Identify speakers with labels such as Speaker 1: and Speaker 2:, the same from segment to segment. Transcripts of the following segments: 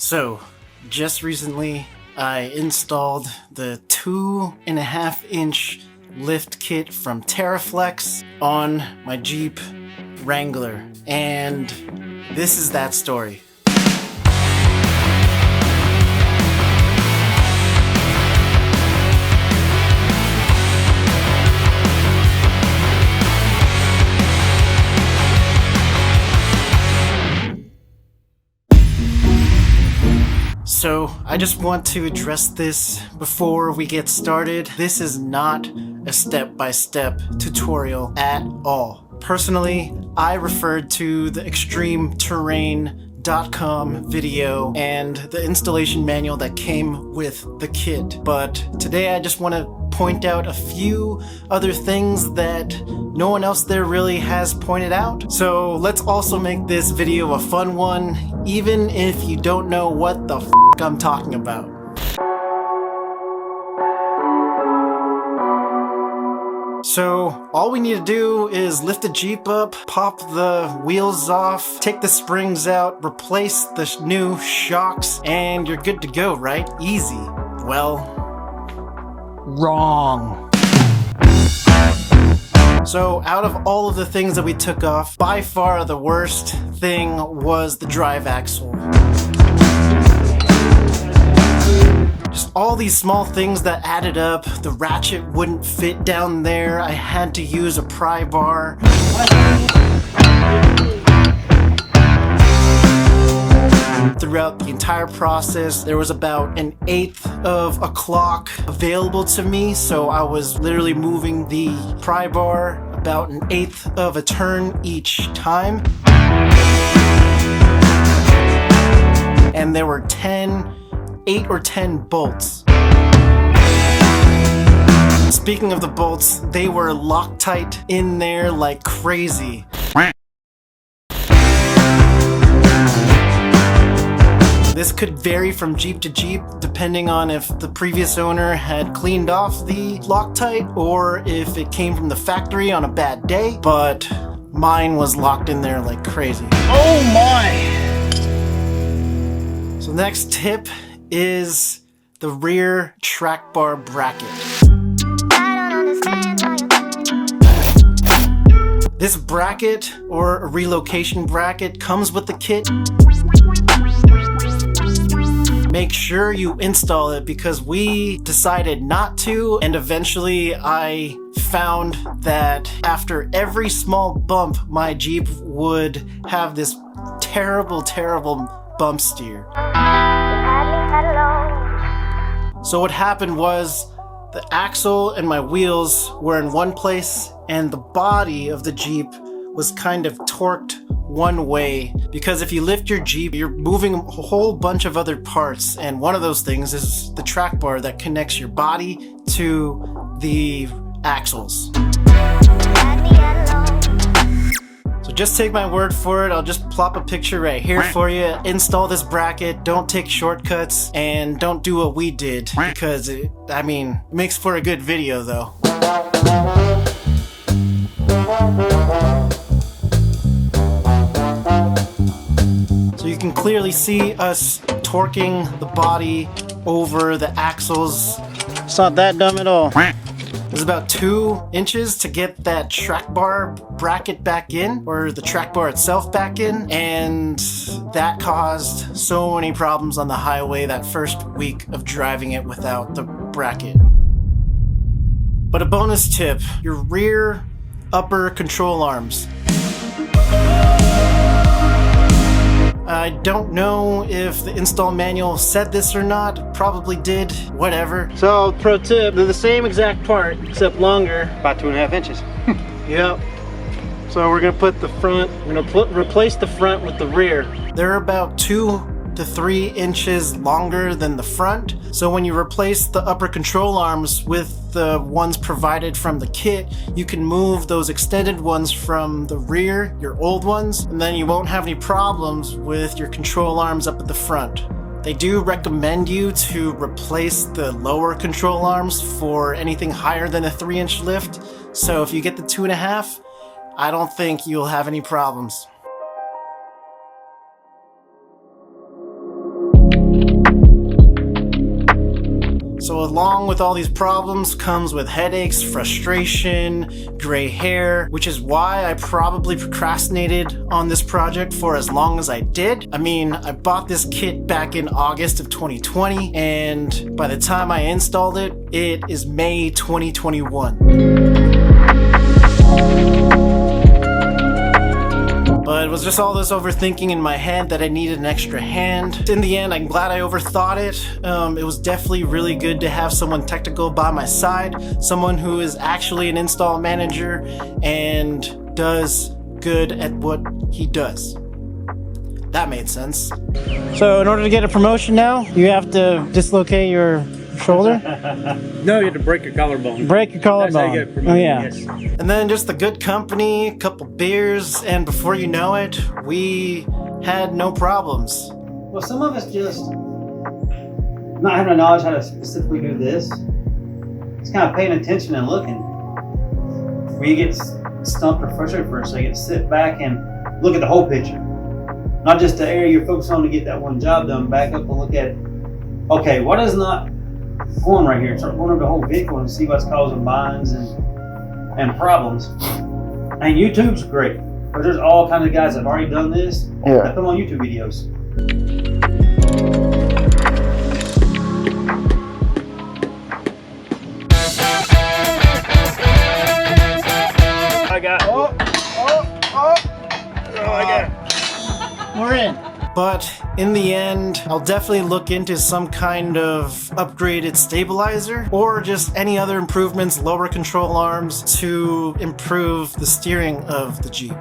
Speaker 1: So, just recently I installed the 2.5-inch lift kit from Teraflex on my Jeep Wrangler, and this is that story. So, I just want to address this before we get started. This is not a step-by-step tutorial at all. Personally, I referred to the extremeterrain.com video and the installation manual that came with the kit. But today I just want to point out a few other things that no one else there really has pointed out. So let's also make this video a fun one, even if you don't know what the f I'm talking about. So all we need to do is lift the Jeep up, pop the wheels off, take the springs out, replace the new shocks, and you're good to go, right? Easy. Well, wrong. So out of all of the things that we took off, by far the worst thing was the drive axle. Just all these small things that added up. The ratchet wouldn't fit down there. I had to use a pry bar. Throughout the entire process, there was about 1/8 of a clock available to me, so I was literally moving the pry bar about 1/8 of a turn each time. And there were 8 or 10 bolts. Speaking of the bolts, they were Loctite in there like crazy. This could vary from Jeep to Jeep depending on if the previous owner had cleaned off the Loctite or if it came from the factory on a bad day, but mine was locked in there like crazy. Oh my! So next tip is the rear track bar bracket. This bracket, or a relocation bracket, comes with the kit. Make sure you install it because we decided not to, and eventually I found that after every small bump, my Jeep would have this terrible bump steer. So what happened was the axle and my wheels were in one place and the body of the Jeep was kind of torqued one way, because if you lift your Jeep, you're moving a whole bunch of other parts, and one of those things is the track bar that connects your body to the axles. So just take my word for it. I'll just plop a picture right here for you. Install this bracket, don't take shortcuts, and don't do what we did, because it makes for a good video though. So you can clearly see us torquing the body over the axles. It's not that dumb at all. It was about 2 inches to get that track bar bracket back in, or the track bar itself back in, and that caused so many problems on the highway that first week of driving it without the bracket. But a bonus tip, your rear upper control arms. I don't know if the install manual said this or not, probably did, whatever. So, pro tip, they're the same exact part, except longer.
Speaker 2: About 2.5 inches.
Speaker 1: Yep. So we're gonna put the front, replace the front with the rear. They're about 2 to 3 inches longer than the front. So when you replace the upper control arms with the ones provided from the kit, you can move those extended ones from the rear, your old ones, and then you won't have any problems with your control arms up at the front. They do recommend you to replace the lower control arms for anything higher than a 3-inch lift. So if you get the 2.5, I don't think you'll have any problems. So along with all these problems comes with headaches, frustration, gray hair, which is why I probably procrastinated on this project for as long as I did. I mean, I bought this kit back in August of 2020, and by the time I installed it, it is May 2021. But it was just all this overthinking in my head that I needed an extra hand. In the end, I'm glad I overthought it. It was definitely really good to have someone technical by my side, someone who is actually an install manager and does good at what he does. That made sense. So in order to get a promotion now, you have to dislocate your shoulder?
Speaker 2: No, you have to break your collarbone.
Speaker 1: Break your collarbone.
Speaker 2: That's how you get promoted,
Speaker 1: oh yeah.
Speaker 2: Yes.
Speaker 1: And then just the good company, a couple beers, and before you know it, we had no problems.
Speaker 3: Well, some of us just not having the knowledge how to specifically do this. It's kind of paying attention and looking. When you get stumped or frustrated for a second, sit back and look at the whole picture. Not just the area you're focused on to get that one job done. Back up and look at, okay, what is not going right here? Start going over the whole vehicle and see what's causing binds and problems. And YouTube's great, because there's all kinds of guys that have already done this that put them on YouTube videos.
Speaker 2: I got. Oh, I got.
Speaker 1: We're in. But in the end, I'll definitely look into some kind of upgraded stabilizer or just any other improvements, lower control arms to improve the steering of the Jeep.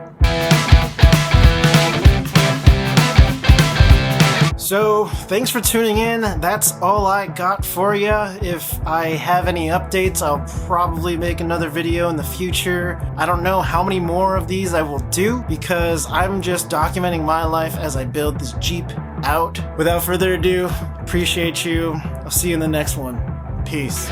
Speaker 1: So, thanks for tuning in. That's all I got for you. If I have any updates, I'll probably make another video in the future. I don't know how many more of these I will do because I'm just documenting my life as I build this Jeep out. Without further ado, appreciate you. I'll see you in the next one. Peace.